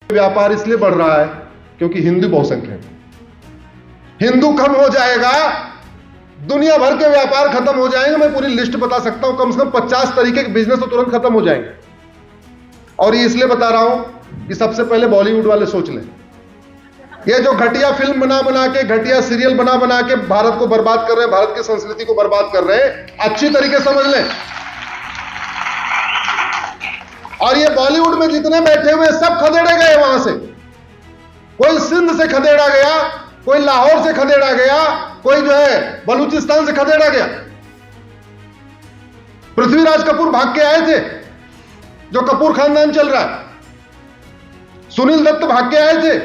व्यापार इसलिए बढ़ रहा है क्योंकि हिंदू बहुसंख्यक, हिंदू कम हो जाएगा, दुनिया भर के व्यापार खत्म हो जाएंगे। मैं पूरी लिस्ट बता सकता हूं, कम से कम 50 तरीके के बिजनेस तो तुरंत खत्म हो जाएंगे। और ये इसलिए बता रहा हूं कि सबसे पहले बॉलीवुड वाले सोच लें, ये जो घटिया फिल्म बना बना के, घटिया सीरियल बना बना के भारत को बर्बाद कर रहे हैं, भारत की संस्कृति को बर्बाद कर रहे हैं, अच्छी तरीके समझ लें। और ये बॉलीवुड में जितने बैठे हुए सब खदेड़े गए वहां से। कोई सिंध से खदेड़ा गया, कोई लाहौर से खदेड़ा गया, कोई जो है बलूचिस्तान से खदेड़ा गया। पृथ्वीराज कपूर भाग के आए थे, जो कपूर खानदान चल रहा है। सुनील दत्त भाग के आए थे,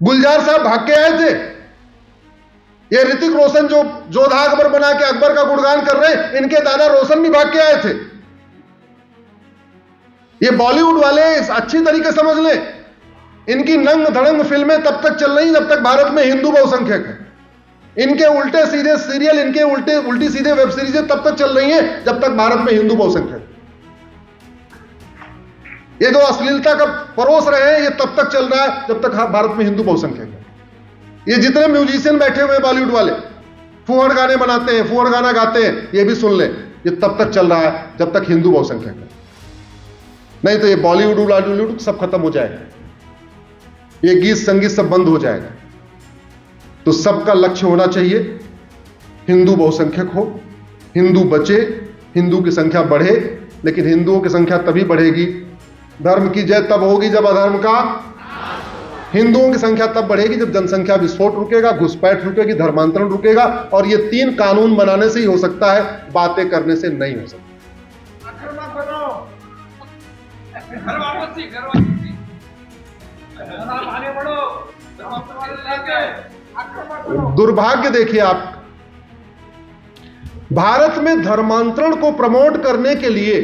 गुलजार साहब भाग के आए थे। ये ऋतिक रोशन जो जोधा अकबर बना के अकबर का गुणगान कर रहे हैं, इनके दादा रोशन भी भाग के आए थे। ये बॉलीवुड वाले अच्छी तरीके समझ लें, इनकी नंग धड़ंग फिल्में तब तक चल रही जब तक भारत में हिंदू बहुसंख्यक है। इनके उल्टे सीधे सीरियल, इनके उल्टी सीधे वेब सीरीजें तब तक चल रही हैं जब तक भारत में हिंदू बहुसंख्यक। ये जो अश्लीलता का परोस रहे हैं, ये तब तक चल रहा है जब तक भारत में हिंदू बहुसंख्यक है। ये जितने म्यूजिशियन बैठे हुए बॉलीवुड वाले फूहड़ गाने बनाते हैं, फूहड़ गाना गाते हैं, ये भी सुन लें, ये तब तक चल रहा है जब तक हिंदू बहुसंख्यक है। नहीं तो ये बॉलीवुड हॉलीवुड सब खत्म हो जाएगा, ये गीत संगीत सब बंद हो जाएगा। तो सबका लक्ष्य होना चाहिए हिंदू बहुसंख्यक हो, हिंदू बचे, हिंदू की संख्या बढ़े। लेकिन हिंदुओं की संख्या तभी बढ़ेगी, धर्म की जय तब होगी जब अधर्म का। हिंदुओं की संख्या तब बढ़ेगी जब जनसंख्या विस्फोट रुकेगा, घुसपैठ रुकेगी, धर्मांतरण रुकेगा। और ये 3 कानून बनाने से ही हो सकता है, बातें करने से नहीं हो सकता। दुर्भाग्य देखिए आप, भारत में धर्मांतरण को प्रमोट करने के लिए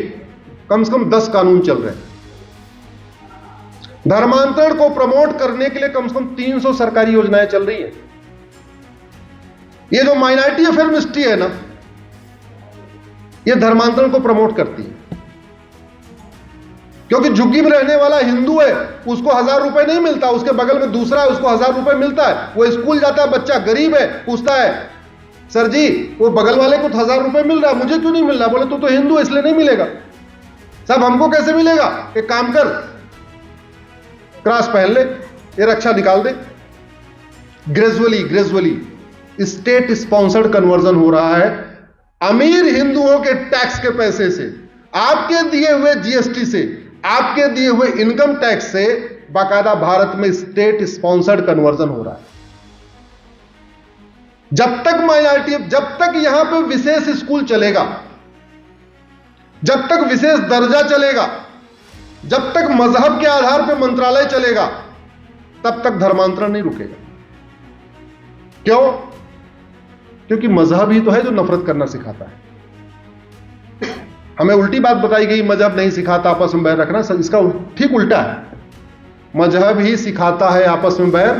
कम से कम 10 कानून चल रहे हैं। धर्मांतरण को प्रमोट करने के लिए कम से कम 300 सरकारी योजनाएं चल रही हैं। ये जो माइनॉरिटी अफेयर मिनिस्ट्री है ना, ये धर्मांतरण को प्रमोट करती है। क्योंकि झुग्गी में रहने वाला हिंदू है, उसको 1000 रुपए नहीं मिलता, उसके बगल में दूसरा है, उसको 1000 रुपए मिलता है। वो स्कूल जाता है, बच्चा गरीब है, पूछता है सर जी वो बगल वाले को 1000 रुपए मिल रहा है, मुझे क्यों नहीं मिल रहा? बोले तो हिंदू है इसलिए नहीं मिलेगा। साहब हमको कैसे मिलेगा? एक काम कर, क्रॉस पहन ले, ये रक्षा निकाल दे। ग्रेजुअली स्टेट स्पॉन्सर्ड कन्वर्जन हो रहा है। अमीर हिंदुओं के टैक्स के पैसे से, आपके दिए हुए जीएसटी से, आपके दिए हुए इनकम टैक्स से बाकायदा भारत में स्टेट स्पॉन्सर्ड कन्वर्जन हो रहा है। जब तक माइनॉरिटी, जब तक यहां पे विशेष स्कूल चलेगा, जब तक विशेष दर्जा चलेगा, जब तक मजहब के आधार पर मंत्रालय चलेगा, तब तक धर्मांतरण नहीं रुकेगा। क्यों? क्योंकि मजहब ही तो है जो नफरत करना सिखाता है। हमें उल्टी बात बताई गई, मजहब नहीं सिखाता आपस में बैर रखना। इसका ठीक उल्टा है, मजहब ही सिखाता है आपस में बैर।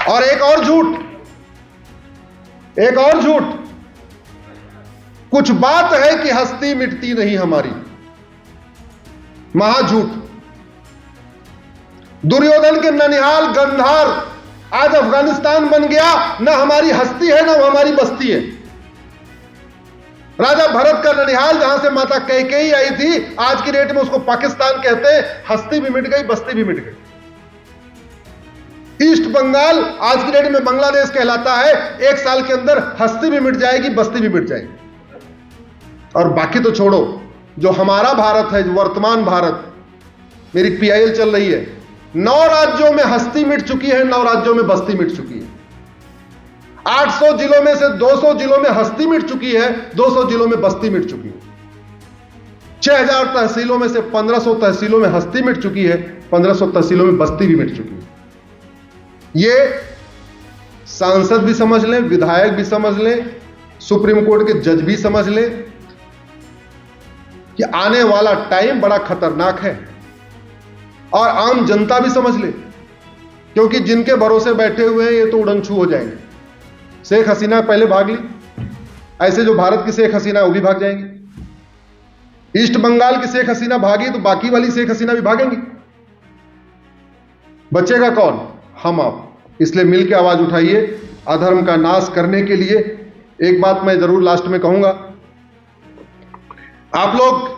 और एक और झूठ, कुछ बात है कि हस्ती मिटती नहीं हमारी, महाझूठ। दुर्योधन के ननिहाल गंधार आज अफगानिस्तान बन गया, ना हमारी हस्ती है ना हमारी बस्ती है। राजा भरत का ननिहाल जहां से माता कैकेयी आई थी, आज की डेट में उसको पाकिस्तान कहते हैं। हस्ती भी मिट गई, बस्ती भी मिट गई। ईस्ट बंगाल आज की डेट में बांग्लादेश कहलाता है। 1 साल के अंदर हस्ती भी मिट जाएगी, बस्ती भी मिट जाएगी। और बाकी तो छोड़ो, जो हमारा भारत है, जो वर्तमान भारत, मेरी पीआईएल चल रही है, 9 राज्यों में हस्ती मिट चुकी है, 9 राज्यों में बस्ती मिट चुकी है। 800 जिलों में से 200 जिलों में हस्ती मिट चुकी है, 200 जिलों में बस्ती मिट चुकी है। 6000 तहसीलों में से 1500 तहसीलों में हस्ती मिट चुकी है, 1500 तहसीलों में बस्ती भी मिट चुकी है। ये सांसद भी समझ लें, विधायक भी समझ लें, सुप्रीम कोर्ट के जज भी समझ लें कि आने वाला टाइम बड़ा खतरनाक है। और आम जनता भी समझ ले, क्योंकि जिनके भरोसे बैठे हुए हैं ये तो उड़नछू हो जाएंगे। शेख हसीना पहले भाग ली, ऐसे जो भारत की शेख हसीना वो भी भाग जाएंगे। ईस्ट बंगाल की शेख हसीना भागी तो बाकी वाली शेख हसीना भी भागेंगी। बचेगा कौन? हम आप। इसलिए मिलकर आवाज उठाइए अधर्म का नाश करने के लिए। एक बात मैं जरूर लास्ट में कहूंगा, आप लोग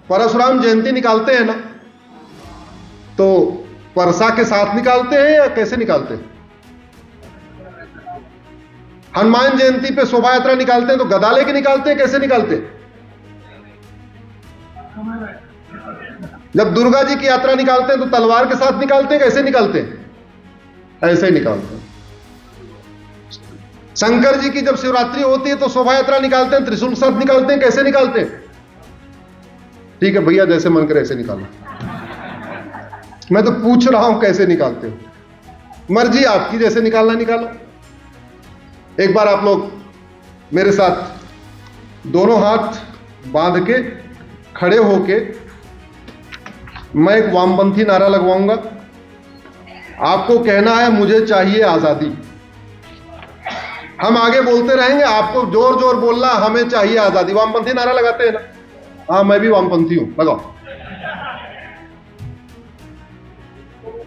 परशुराम जयंती निकालते हैं ना, तो परसा के साथ निकालते हैं या कैसे निकालते हैं? हनुमान जयंती पे शोभा यात्रा निकालते हैं तो गदा लेके निकालते हैं, कैसे निकालते हैं? जब दुर्गा जी की यात्रा निकालते हैं तो तलवार के साथ निकालते हैं, कैसे निकालते हैं? ऐसे ही निकालते हैं। शंकर जी की जब शिवरात्रि होती है तो शोभा यात्रा निकालते हैं, त्रिशूल के साथ निकालते हैं, कैसे निकालते हैं? ठीक है भैया, जैसे मन करे ऐसे निकालो। मैं तो पूछ रहा हूं कैसे निकालते हो, मर्जी आपकी, जैसे निकालना निकालो। एक बार आप लोग मेरे साथ दोनों हाथ बांध के खड़े होके मैं एक वामपंथी नारा लगवाऊंगा। आपको कहना है मुझे चाहिए आजादी। हम आगे बोलते रहेंगे, आपको जोर जोर बोलना हमें चाहिए आजादी। वामपंथी नारा लगाते हैं ना? हाँ, मैं भी वामपंथी हूं, लगाओ।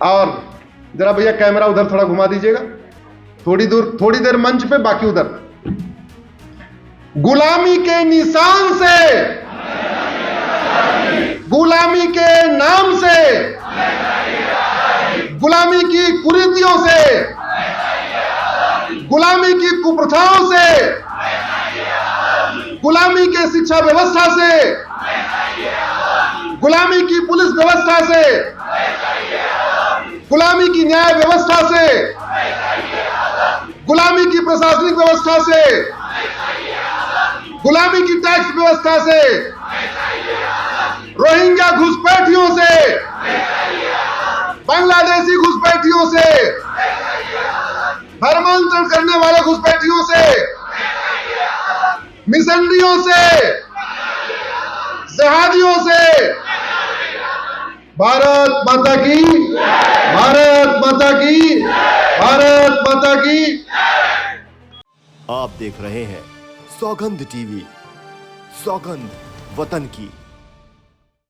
और जरा भैया कैमरा उधर थोड़ा घुमा दीजिएगा, थोड़ी दूर, थोड़ी देर मंच पे, बाकी उधर। गुलामी के निशान से, गुलामी के नाम से, गुलामी की कुरीतियों से, गुलामी की कुप्रथाओं से, गुलामी के शिक्षा व्यवस्था से, गुलामी की पुलिस व्यवस्था से, गुलामी की न्याय व्यवस्था से, गुलामी की प्रशासनिक व्यवस्था से, गुलामी की टैक्स व्यवस्था से, रोहिंग्या घुसपैठियों से, बांग्लादेशी घुसपैठियों से, धर्मांतरण करने वाले घुसपैठियों से, मिशनरियों से, जहादियों से। भारत माता की, भारत माता की, भारत माता की। आप देख रहे हैं सौगंध टीवी, सौगंध वतन की।